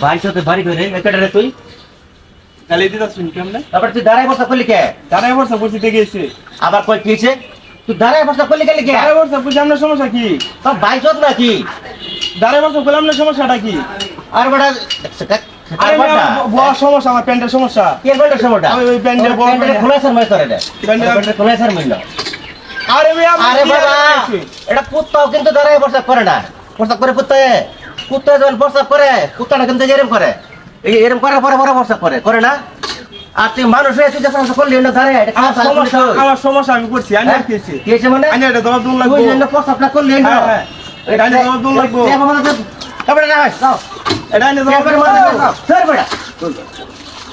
বাইশতে বাড়ি করে একাডারে তুই গালি দিতা শুনি কেমনে তারপর তুই দাঁড়ায় বসা করলি কে দাঁড়াই বসা বুঝি দেখেছি আবার কই কিছে তুই দাঁড়ায় বসা করলি কে দাঁড়াই বসা বুঝি আপনার সমস্যা কি তোর বাইশত নাকি দাঁড়াই বসা বললাম না সমস্যাটা কি আর বড় আরে বড় সমস্যা আমার প্যান্টের সমস্যা কে বলতে সমস্যা আমি ওই প্যান্টের বড় খোলা স্যার মাই করে দে প্যান্টের খোলা স্যার মাইল আরে ভাই আরে বাবা এটা কুত্তাও কিন্তু দাঁড়ায় বসা করে না বসা করে কুত্তা যখন বসা করে কুত্তাটা কিন্তু এরকম করে এরকম করার পরে বড় বসা করে না আর তুই মানুষ হয়ে তুই যখন করলি না দাঁড়ায় এটা আমার সমস্যা আমি করছি আমি খেয়েছি কি হয়েছে মানে আমি এটা দরদ দুন লাগবো তুই জন্য প্রস্তাবটা করলি না হ্যাঁ এটা দরদ দুন লাগবো তারপরে না হয় যাও এটা এনে দরদ দুন লাগবো সর বেটা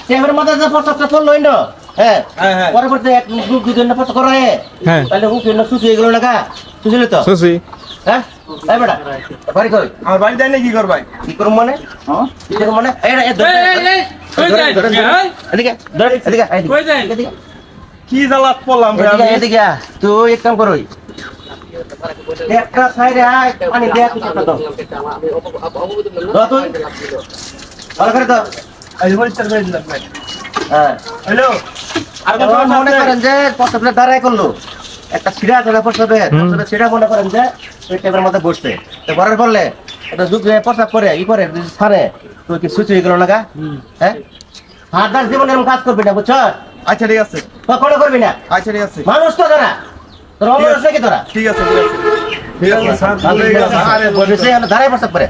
টেবিলের মধ্যে যে প্রস্তাবটা করলো না হ্যাঁ হ্যাঁ পরবর্তী এক গ্রুপ দুজন প্রস্তাব করে হ্যাঁ তাহলে হুক না সুসি এগুলো লাগা সুসিলি তো সুসি হ্যাঁ এই বেটা বাড়ি কই আমার বাড়ি যাই না কি করবাই কি করব মানে হ্যাঁ কি করব মানে এই কই যাই এদিকে ধর এদিকে কই যাই এদিকে কি জ্বালাত পড়লাম ভাই আমি এদিকে তুই এক কাম করই একটা সাইডে আয় পানি দেয়া কিছু একটা দাও তুই ভালো করে দাও এই পরিষ্কার করে দিলাম ভাই হ্যাঁ হ্যালো আর কোন মনে সমস্যা করেন যে প্রস্তাবটা দাঁড়ায় করলো একটা ছিড়া ধরে প্রস্তাবে ছিড়া মনে করেন যে ওই টেবিলের মধ্যে বসছে তো বরার বললে এটা যুগ প্রস্তাব করে করে ছাড়ে তুই কি সুচি গেল না হ্যাঁ হাজার জীবন এরকম কাজ করবি না বুঝছ আচ্ছা ঠিক আছে কখনো করবি না আচ্ছা ঠিক আছে মানুষ তো তোরা তোর অমানুষ নাকি তোরা ঠিক আছে ঠিক আছে দাঁড়ায় প্রস্তাব করে